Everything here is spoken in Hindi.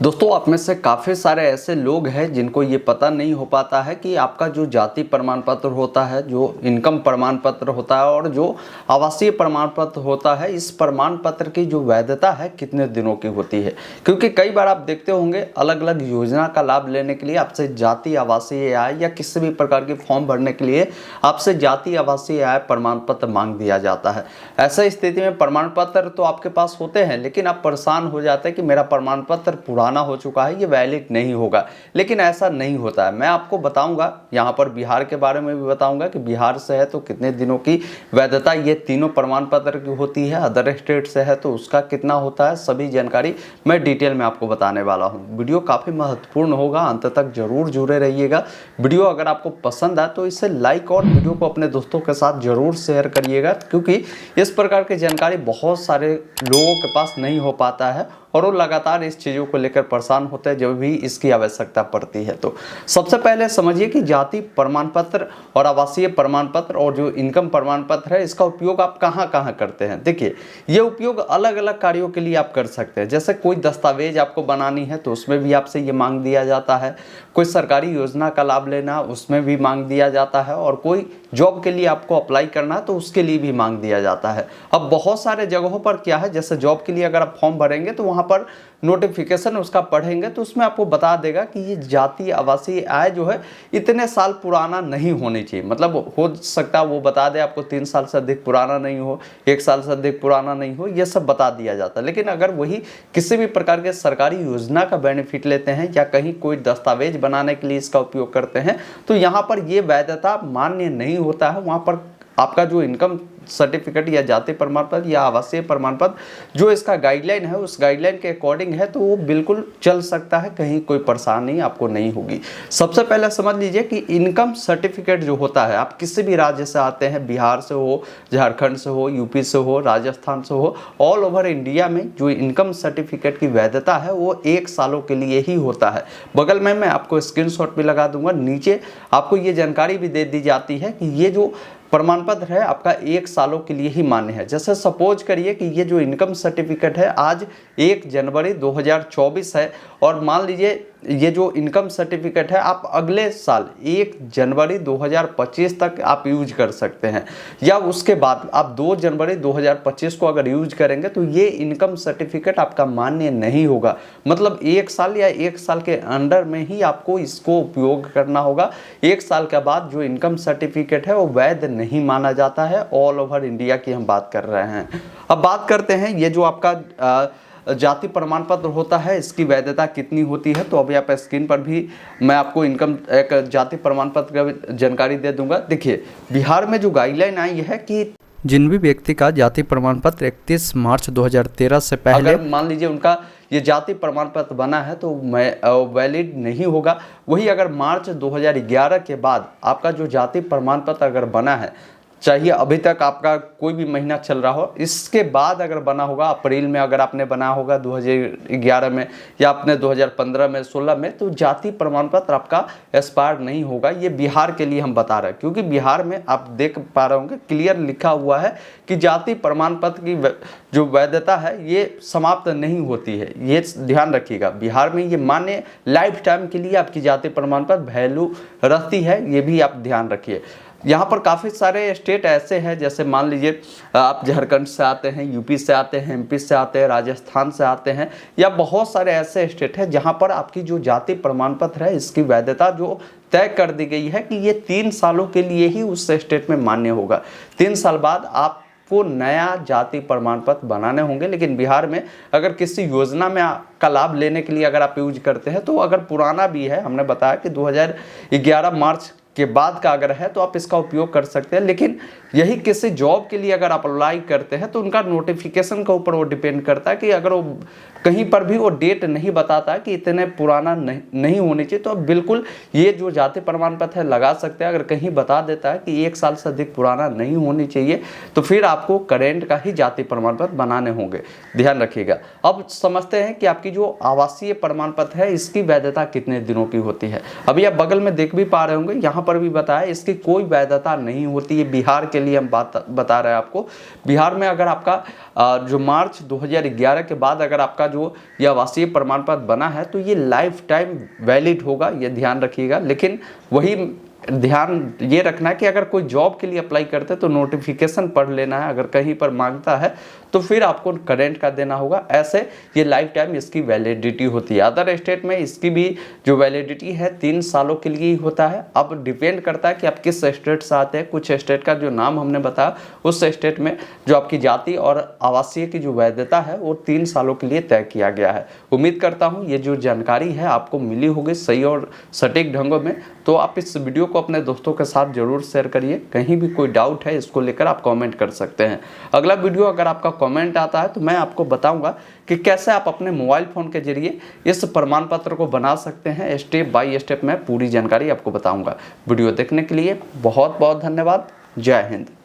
दोस्तों, आप में से काफ़ी सारे ऐसे लोग हैं जिनको ये पता नहीं हो पाता है कि आपका जो जाति प्रमाण पत्र होता है, जो इनकम प्रमाण पत्र होता है और जो आवासीय प्रमाण पत्र होता है, इस प्रमाण पत्र की जो वैधता है कितने दिनों की होती है। क्योंकि कई बार आप देखते होंगे अलग अलग योजना का लाभ लेने के लिए आपसे जाति आवासीय आय या किसी भी प्रकार की फॉर्म भरने के लिए आपसे जाति आवासीय आय प्रमाण पत्र मांग दिया जाता है। ऐसा स्थिति में प्रमाण पत्र तो आपके पास होते हैं, लेकिन आप परेशान हो जाते हैं कि मेरा प्रमाण पत्र पुराना हो चुका है, ये वैलिड नहीं होगा। लेकिन ऐसा नहीं होता है। मैं आपको बताऊंगा, यहाँ पर बिहार के बारे में भी बताऊंगा कि बिहार से है तो कितने दिनों की वैधता ये तीनों प्रमाण पत्र की होती है, अदर स्टेट से है तो उसका कितना होता है, सभी जानकारी मैं डिटेल में आपको बताने वाला हूँ। वीडियो काफ़ी महत्वपूर्ण होगा, अंत तक जरूर जुड़े रहिएगा। वीडियो अगर आपको पसंद आए तो इसे लाइक और वीडियो को अपने दोस्तों के साथ जरूर शेयर करिएगा, क्योंकि इस प्रकार की जानकारी बहुत सारे लोगों के पास नहीं हो पाता है और वो लगातार इस चीज़ों को लेकर परेशान होते हैं जब भी इसकी आवश्यकता पड़ती है। तो सबसे पहले समझिए कि जाति प्रमाण पत्र और आवासीय प्रमाण पत्र और जो इनकम प्रमाण पत्र है, इसका उपयोग आप कहाँ कहाँ करते हैं। देखिए, ये उपयोग अलग अलग कार्यों के लिए आप कर सकते हैं। जैसे कोई दस्तावेज आपको बनानी है तो उसमें भी आपसे ये मांग दिया जाता है, कोई सरकारी योजना का लाभ लेना उसमें भी मांग दिया जाता है, और कोई जॉब के लिए आपको अप्लाई करना है तो उसके लिए भी मांग दिया जाता है। अब बहुत सारे जगहों पर क्या है, जैसे जॉब के लिए अगर आप फॉर्म भरेंगे तो वहाँ पर नोटिफिकेशन उसका पढ़ेंगे तो उसमें आपको बता देगा कि ये जाति आवासीय आय जो है इतने साल पुराना नहीं होनी चाहिए। मतलब हो सकता है वो बता दे आपको 3 साल से अधिक पुराना नहीं हो, 1 साल से अधिक पुराना नहीं हो, ये सब बता दिया जाता है। लेकिन अगर वही किसी भी प्रकार के सरकारी योजना का बेनिफिट लेते हैं या कहीं कोई दस्तावेज बनाने के लिए इसका उपयोग करते हैं तो यहाँ पर ये वैधता मान्य नहीं होता है। वहाँ पर आपका जो इनकम सर्टिफिकेट या जाति प्रमाण पत्र या आवासीय प्रमाण पत्र जो इसका गाइडलाइन है, उस गाइडलाइन के अकॉर्डिंग है तो वो बिल्कुल चल सकता है, कहीं कोई परेशानी आपको नहीं होगी। सबसे पहले समझ लीजिए कि इनकम सर्टिफिकेट जो होता है, आप किसी भी राज्य से आते हैं, बिहार से हो, झारखंड से हो, यूपी से हो, राजस्थान से हो, ऑल ओवर इंडिया में जो इनकम सर्टिफिकेट की वैधता है वो 1 सालों के लिए ही होता है। बगल में मैं आपको स्क्रीनशॉट भी लगा दूंगा, नीचे आपको ये जानकारी भी दे दी जाती है कि ये जो प्रमाण पत्र है आपका 1 सालों के लिए ही मान्य है। जैसे सपोज करिए कि ये जो इनकम सर्टिफिकेट है आज 1 जनवरी 2024 है, और मान लीजिए ये जो इनकम सर्टिफिकेट है आप अगले साल 1 जनवरी 2025 तक आप यूज कर सकते हैं, या उसके बाद आप 2 जनवरी 2025 को अगर यूज करेंगे तो ये इनकम सर्टिफिकेट आपका मान्य नहीं होगा। मतलब 1 साल या 1 साल के अंडर में ही आपको इसको उपयोग करना होगा। 1 साल के बाद जो इनकम सर्टिफिकेट है वो वैध नहीं माना जाता है। ऑल ओवर इंडिया की हम बात कर रहे हैं। अब बात करते हैं ये जो आपका जाति प्रमाण पत्र होता है, इसकी वैधता कितनी होती है। तो अभी आप स्क्रीन पर भी मैं आपको इनकम एक जाति प्रमाण पत्र का जानकारी दे दूंगा। देखिए, बिहार में जो गाइडलाइन आई है कि जिन भी व्यक्ति का जाति प्रमाण पत्र 31 मार्च 2013 से पहले अगर मान लीजिए उनका ये जाति प्रमाण पत्र बना है तो वैलिड नहीं होगा। वही अगर मार्च 2011 के बाद आपका जो जाति प्रमाण पत्र अगर बना है, चाहिए अभी तक आपका कोई भी महीना चल रहा हो, इसके बाद अगर बना होगा, अप्रैल में अगर आपने बनाया होगा 2011 में या आपने 2015 में 16 में, तो जाति प्रमाण पत्र आपका एक्सपायर नहीं होगा। ये बिहार के लिए हम बता रहे हैं, क्योंकि बिहार में आप देख पा रहे होंगे क्लियर लिखा हुआ है कि जाति प्रमाण पत्र की जो वैधता है ये समाप्त नहीं होती है। ये ध्यान रखिएगा, बिहार में ये मान्य लाइफ टाइम के लिए आपकी जाति प्रमाण पत्र वैल्यू रखती है, ये भी आप ध्यान रखिए। यहाँ पर काफ़ी सारे स्टेट ऐसे हैं, जैसे मान लीजिए आप झारखंड से आते हैं, यूपी से आते हैं, एमपी से आते हैं, राजस्थान से आते हैं, या बहुत सारे ऐसे स्टेट हैं जहाँ पर आपकी जो जाति प्रमाण पत्र है इसकी वैधता जो तय कर दी गई है कि ये 3 सालों के लिए ही उस स्टेट में मान्य होगा। 3 साल बाद आपको नया जाति प्रमाण पत्र बनाने होंगे। लेकिन बिहार में अगर किसी योजना में का लाभ लेने के लिए अगर आप यूज करते हैं तो अगर पुराना भी है, हमने बताया कि 2011 मार्च के बाद का अगर है तो आप इसका उपयोग कर सकते हैं। लेकिन यही किसी जॉब के लिए अगर आप अप्लाई करते हैं तो उनका नोटिफिकेशन के ऊपर वो डिपेंड करता है कि अगर वो कहीं पर भी वो डेट नहीं बताता है कि इतने पुराना नहीं होनी चाहिए, तो आप बिल्कुल ये जो जाति प्रमाण पत्र है लगा सकते हैं। अगर कहीं बता देता है कि 1 साल से अधिक पुराना नहीं होनी चाहिए तो फिर आपको करेंट का ही जाति प्रमाण पत्र बनाने होंगे, ध्यान रखिएगा। अब समझते हैं कि आपकी जो आवासीय प्रमाण पत्र है इसकी वैधता कितने दिनों की होती है। अभी आप बगल में देख भी पा रहे होंगे, यहाँ पर भी बताया इसकी कोई वैधता नहीं होती है। बिहार के लिए हम बता रहे हैं आपको। बिहार में अगर आपका जो मार्च 2011 के बाद अगर आपका जो ये आवासीय प्रमाण पत्र बना है तो ये लाइफ टाइम वैलिड होगा, ये ध्यान रखिएगा। लेकिन वही ध्यान ये रखना है कि अगर कोई जॉब के लिए अप्लाई करते हैं तो नोटिफिकेशन पढ़ लेना है, अगर कहीं पर मांगता है तो फिर आपको करंट का देना होगा। ऐसे ये लाइफ टाइम इसकी वैलिडिटी होती है। अदर स्टेट में इसकी भी जो वैलिडिटी है 3 सालों के लिए ही होता है। अब डिपेंड करता है कि आप किस स्टेट से आते हैं। कुछ स्टेट का जो नाम हमने बताया उस स्टेट में जो आपकी जाति और आवासीय की जो वैधता है वो 3 सालों के लिए तय किया गया है। उम्मीद करता हूँ ये जो जानकारी है आपको मिली होगी सही और सटीक ढंगों में। तो आप इस वीडियो को अपने दोस्तों के साथ जरूर शेयर करिए। कहीं भी कोई डाउट है इसको लेकर आप कमेंट कर सकते हैं। अगला वीडियो अगर आपका कमेंट आता है तो मैं आपको बताऊंगा कि कैसे आप अपने मोबाइल फ़ोन के जरिए इस प्रमाण पत्र को बना सकते हैं। स्टेप बाय स्टेप मैं पूरी जानकारी आपको बताऊंगा। वीडियो देखने के लिए बहुत बहुत धन्यवाद। जय हिंद।